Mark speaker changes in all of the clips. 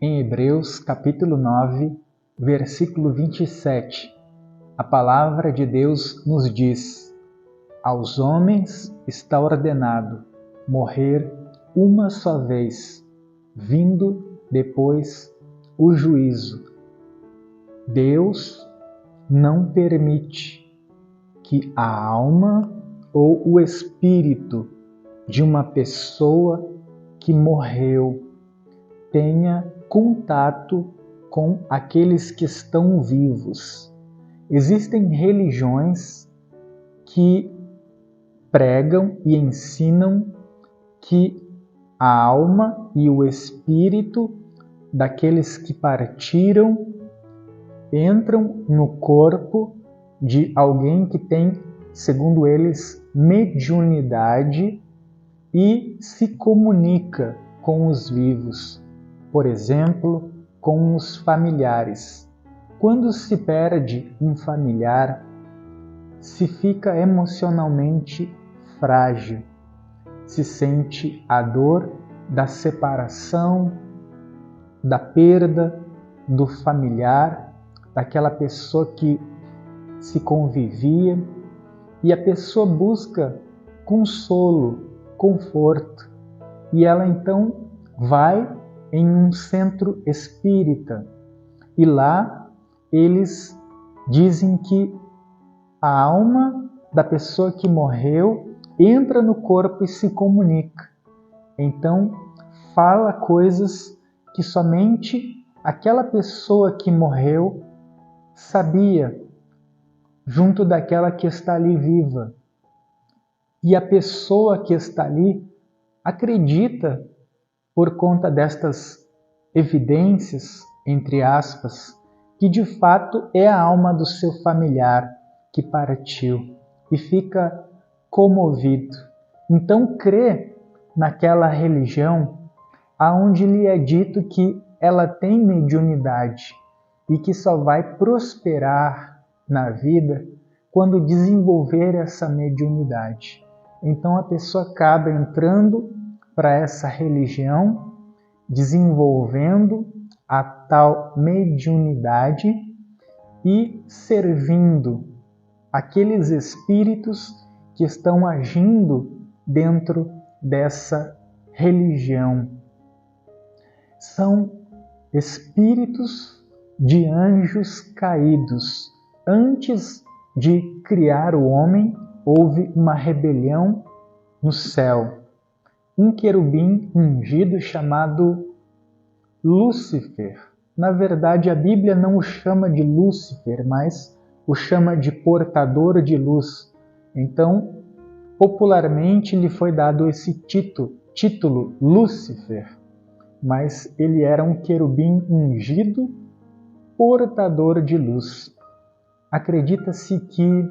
Speaker 1: Em Hebreus capítulo 9, versículo 27, a palavra de Deus nos diz: aos homens está ordenado morrer uma só vez, vindo depois o juízo. Deus não permite que a alma ou o espírito de uma pessoa que morreu tenha contato com aqueles que estão vivos. Existem religiões que pregam e ensinam que a alma e o espírito daqueles que partiram entram no corpo de alguém que tem, segundo eles, mediunidade e se comunica com os vivos, por exemplo, com os familiares. Quando se perde um familiar, se fica emocionalmente frágil, se sente a dor da separação, da perda do familiar, daquela pessoa que se convivia, e a pessoa busca consolo, conforto, e ela então vai em um centro espírita, e lá eles dizem que a alma da pessoa que morreu entra no corpo e se comunica. Então fala coisas que somente aquela pessoa que morreu sabia, junto daquela que está ali viva. E a pessoa que está ali acredita, por conta destas evidências, entre aspas, que de fato é a alma do seu familiar que partiu e fica comovido. Então crê naquela religião aonde lhe é dito que ela tem mediunidade e que só vai prosperar na vida quando desenvolver essa mediunidade. Então a pessoa acaba entrando para essa religião, desenvolvendo a tal mediunidade e servindo aqueles espíritos que estão agindo dentro dessa religião. São espíritos de anjos caídos. Antes de criar o homem, houve uma rebelião no céu. Um querubim ungido chamado Lúcifer. Na verdade, a Bíblia não o chama de Lúcifer, mas o chama de portador de luz. Então, popularmente lhe foi dado esse título Lúcifer, mas ele era um querubim ungido, portador de luz. Acredita-se que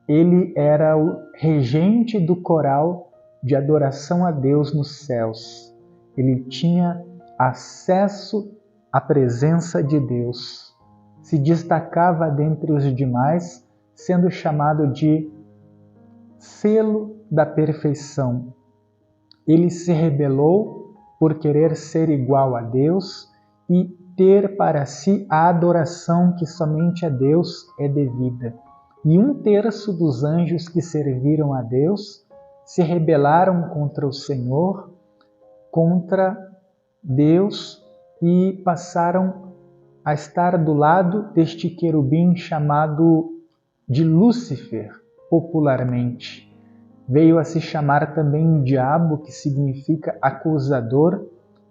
Speaker 1: ele era o regente do coral de adoração a Deus nos céus. Ele tinha acesso à presença de Deus. Se destacava dentre os demais, sendo chamado de selo da perfeição. Ele se rebelou por querer ser igual a Deus e ter para si a adoração que somente a Deus é devida. E 1/3 dos anjos que serviram a Deus se rebelaram contra o Senhor, contra Deus, e passaram a estar do lado deste querubim chamado de Lúcifer, popularmente. Veio a se chamar também diabo, que significa acusador,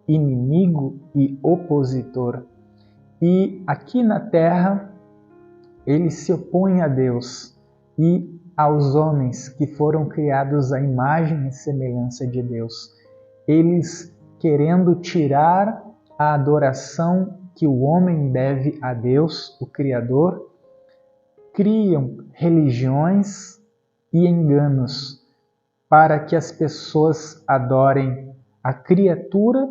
Speaker 1: inimigo e opositor. E aqui na terra ele se opõe a Deus e aos homens que foram criados à imagem e semelhança de Deus. Eles, querendo tirar a adoração que o homem deve a Deus, o Criador, criam religiões e enganos para que as pessoas adorem a criatura,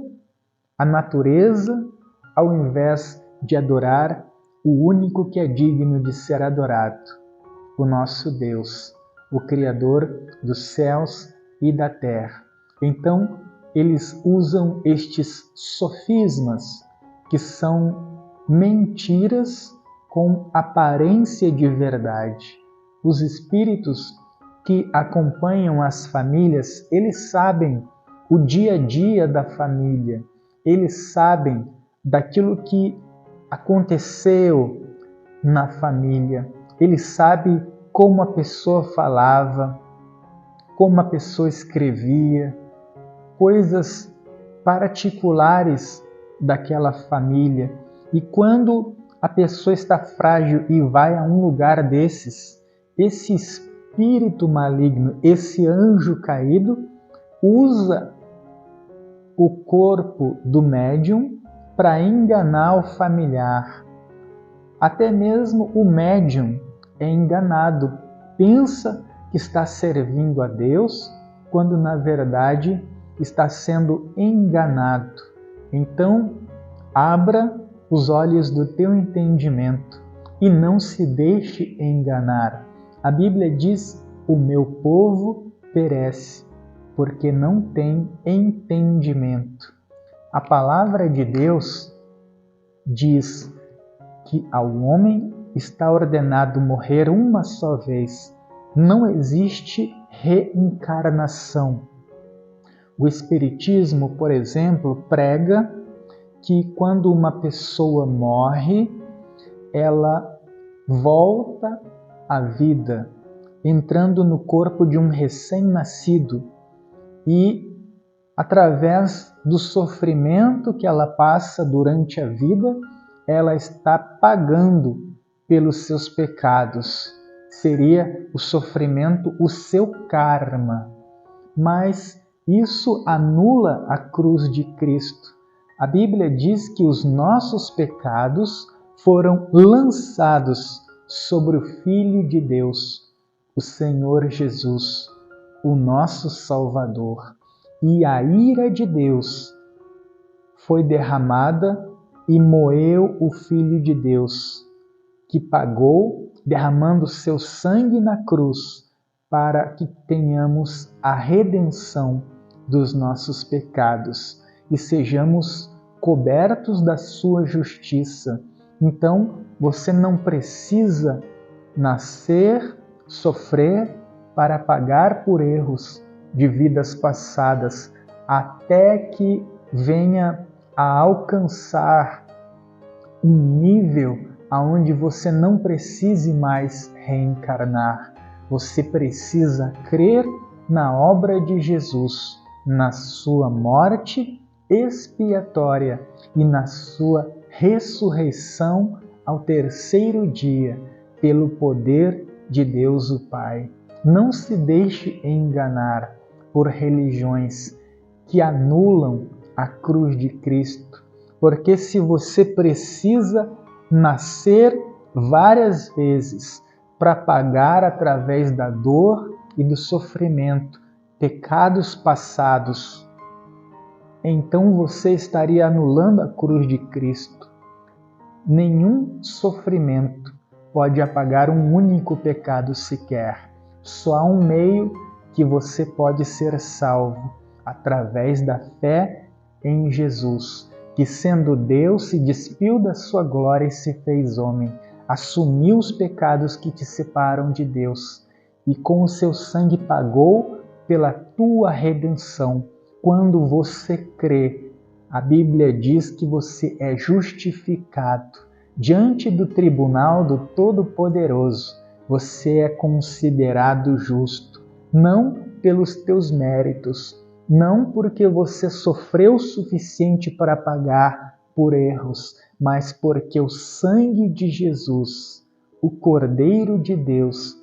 Speaker 1: a natureza, ao invés de adorar o único que é digno de ser adorado, o nosso Deus, o Criador dos céus e da terra. Então, eles usam estes sofismas que são mentiras com aparência de verdade. Os espíritos que acompanham as famílias, eles sabem o dia a dia da família, eles sabem daquilo que aconteceu na família, eles sabem como a pessoa falava, como a pessoa escrevia, coisas particulares daquela família. E quando a pessoa está frágil e vai a um lugar desses, esse espírito maligno, esse anjo caído, usa o corpo do médium para enganar o familiar. Até mesmo o médium é enganado, pensa que está servindo a Deus, quando na verdade está sendo enganado. Então, abra os olhos do teu entendimento e não se deixe enganar. A Bíblia diz: o meu povo perece, porque não tem entendimento. A palavra de Deus diz que ao homem está ordenado morrer uma só vez. Não existe reencarnação. O Espiritismo, por exemplo, prega que quando uma pessoa morre, ela volta à vida, entrando no corpo de um recém-nascido e, através do sofrimento que ela passa durante a vida, ela está pagando pelos seus pecados. Seria o sofrimento o seu karma. Mas isso anula a cruz de Cristo. A Bíblia diz que os nossos pecados foram lançados sobre o Filho de Deus, o Senhor Jesus, o nosso Salvador. E a ira de Deus foi derramada e moeu o Filho de Deus, que pagou derramando seu sangue na cruz para que tenhamos a redenção dos nossos pecados e sejamos cobertos da sua justiça. Então, você não precisa nascer, sofrer para pagar por erros de vidas passadas, até que venha a alcançar um nível aonde você não precise mais reencarnar. Você precisa crer na obra de Jesus, na sua morte expiatória e na sua ressurreição ao terceiro dia, pelo poder de Deus o Pai. Não se deixe enganar por religiões que anulam a cruz de Cristo, porque se você precisa nascer várias vezes para pagar através da dor e do sofrimento pecados passados, então você estaria anulando a cruz de Cristo. Nenhum sofrimento pode apagar um único pecado sequer. Só há um meio que você pode ser salvo, através da fé em Jesus, que sendo Deus se despiu da sua glória e se fez homem, assumiu os pecados que te separam de Deus e com o seu sangue pagou pela tua redenção. Quando você crê, a Bíblia diz que você é justificado diante do tribunal do Todo-Poderoso. Você é considerado justo, não pelos teus méritos, não porque você sofreu o suficiente para pagar por erros, mas porque o sangue de Jesus, o Cordeiro de Deus,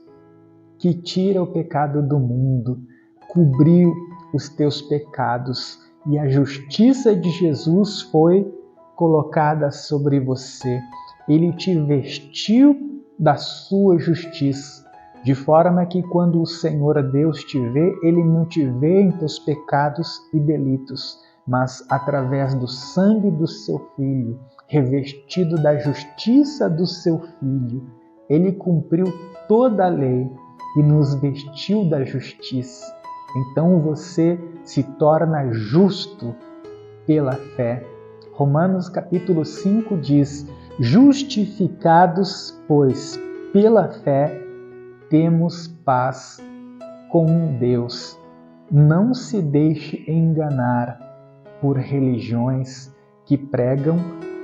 Speaker 1: que tira o pecado do mundo, cobriu os teus pecados e a justiça de Jesus foi colocada sobre você. Ele te vestiu da sua justiça, de forma que quando o Senhor Deus te vê, Ele não te vê em teus pecados e delitos, mas através do sangue do seu Filho, revestido da justiça do seu Filho. Ele cumpriu toda a lei e nos vestiu da justiça. Então você se torna justo pela fé. Romanos capítulo 5 diz: justificados, pois, pela fé, temos paz com Deus. Não se deixe enganar por religiões que pregam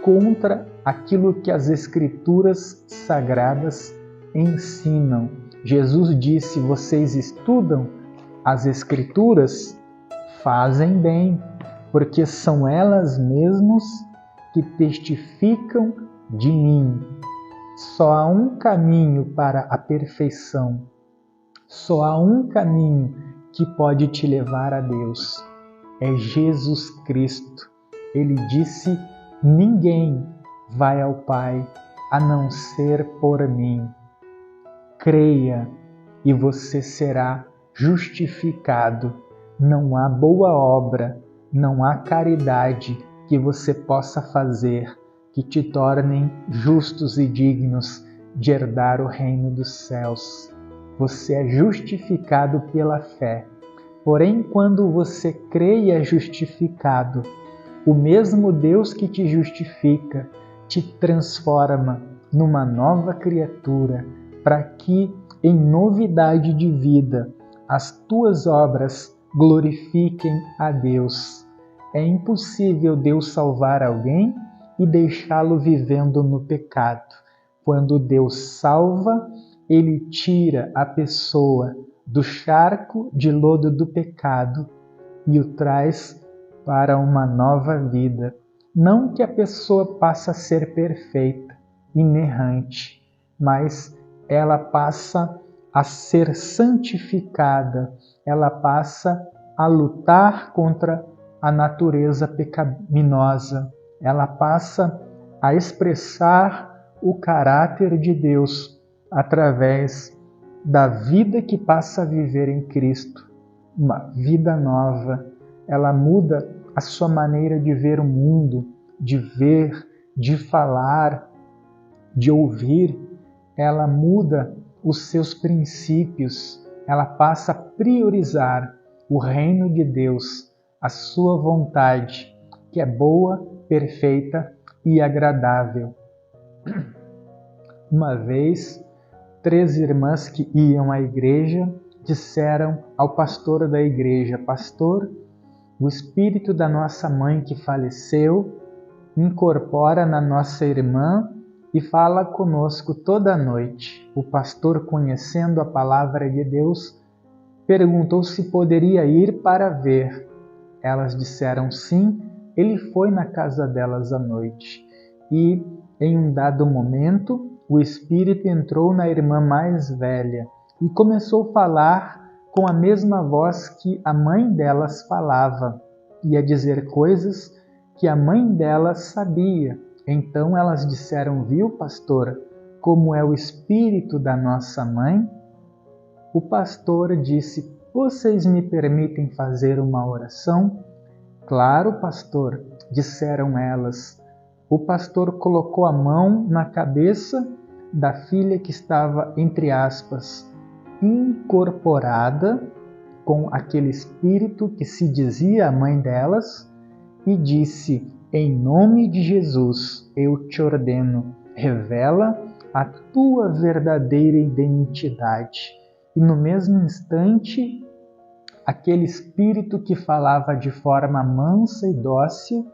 Speaker 1: contra aquilo que as Escrituras sagradas ensinam. Jesus disse: vocês estudam as Escrituras? Fazem bem, porque são elas mesmas que testificam de mim. Só há um caminho para a perfeição. Só há um caminho que pode te levar a Deus. É Jesus Cristo. Ele disse: ninguém vai ao Pai a não ser por mim. Creia e você será justificado. Não há boa obra, não há caridade que você possa fazer que te tornem justos e dignos de herdar o reino dos céus. Você é justificado pela fé. Porém, quando você crê e é justificado, o mesmo Deus que te justifica te transforma numa nova criatura, para que, em novidade de vida, as tuas obras glorifiquem a Deus. É impossível Deus salvar alguém e deixá-lo vivendo no pecado. Quando Deus salva, Ele tira a pessoa do charco de lodo do pecado e o traz para uma nova vida. Não que a pessoa passe a ser perfeita, inerrante, mas ela passa a ser santificada, ela passa a lutar contra a natureza pecaminosa, ela passa a expressar o caráter de Deus através da vida que passa a viver em Cristo, uma vida nova. Ela muda a sua maneira de ver o mundo, de ver, de falar, de ouvir. Ela muda os seus princípios, ela passa a priorizar o reino de Deus, a sua vontade, que é boa, perfeita e agradável. Uma vez, 3 irmãs que iam à igreja disseram ao pastor da igreja: pastor, o espírito da nossa mãe que faleceu incorpora na nossa irmã e fala conosco toda noite. O pastor, conhecendo a palavra de Deus, perguntou se poderia ir para ver. Elas disseram sim. Ele foi na casa delas à noite e, em um dado momento, o espírito entrou na irmã mais velha e começou a falar com a mesma voz que a mãe delas falava e a dizer coisas que a mãe delas sabia. Então elas disseram: viu, pastor, como é o espírito da nossa mãe? O pastor disse: vocês me permitem fazer uma oração? Claro, pastor, disseram elas. O pastor colocou a mão na cabeça da filha que estava, entre aspas, incorporada com aquele espírito que se dizia a mãe delas e disse: em nome de Jesus, eu te ordeno, revela a tua verdadeira identidade. E no mesmo instante, aquele espírito que falava de forma mansa e dócil,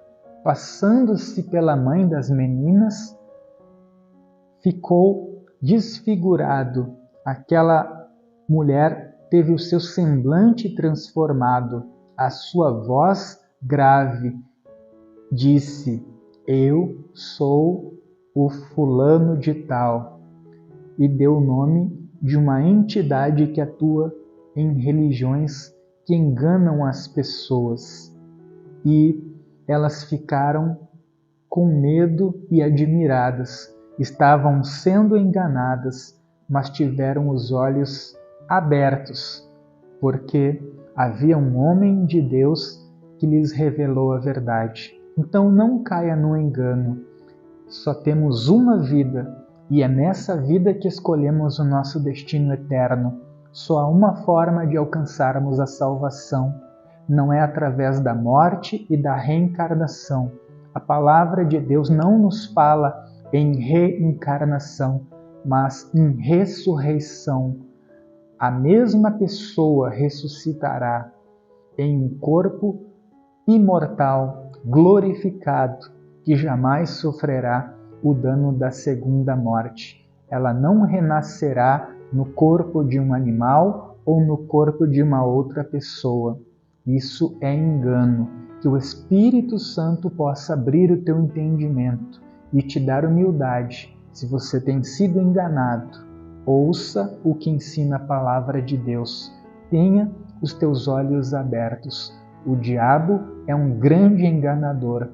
Speaker 1: passando-se pela mãe das meninas, ficou desfigurado. Aquela mulher teve o seu semblante transformado, a sua voz grave disse: eu sou o fulano de tal, e deu o nome de uma entidade que atua em religiões que enganam as pessoas. E elas ficaram com medo e admiradas. Estavam sendo enganadas, mas tiveram os olhos abertos, porque havia um homem de Deus que lhes revelou a verdade. Então não caia no engano. Só temos uma vida e é nessa vida que escolhemos o nosso destino eterno. Só há uma forma de alcançarmos a salvação. Não é através da morte e da reencarnação. A palavra de Deus não nos fala em reencarnação, mas em ressurreição. A mesma pessoa ressuscitará em um corpo imortal, glorificado, que jamais sofrerá o dano da segunda morte. Ela não renascerá no corpo de um animal ou no corpo de uma outra pessoa. Isso é engano. Que o Espírito Santo possa abrir o teu entendimento e te dar humildade. Se você tem sido enganado, ouça o que ensina a palavra de Deus. Tenha os teus olhos abertos. O diabo é um grande enganador.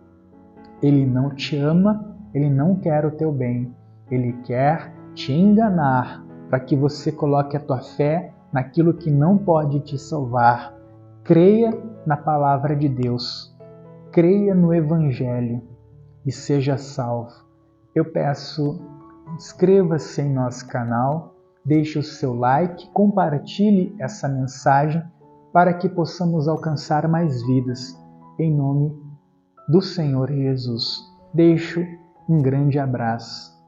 Speaker 1: Ele não te ama, ele não quer o teu bem. Ele quer te enganar para que você coloque a tua fé naquilo que não pode te salvar. Creia na palavra de Deus. Creia no Evangelho e seja salvo. Eu peço, inscreva-se em nosso canal, deixe o seu like, compartilhe essa mensagem para que possamos alcançar mais vidas. Em nome do Senhor Jesus. Deixo um grande abraço.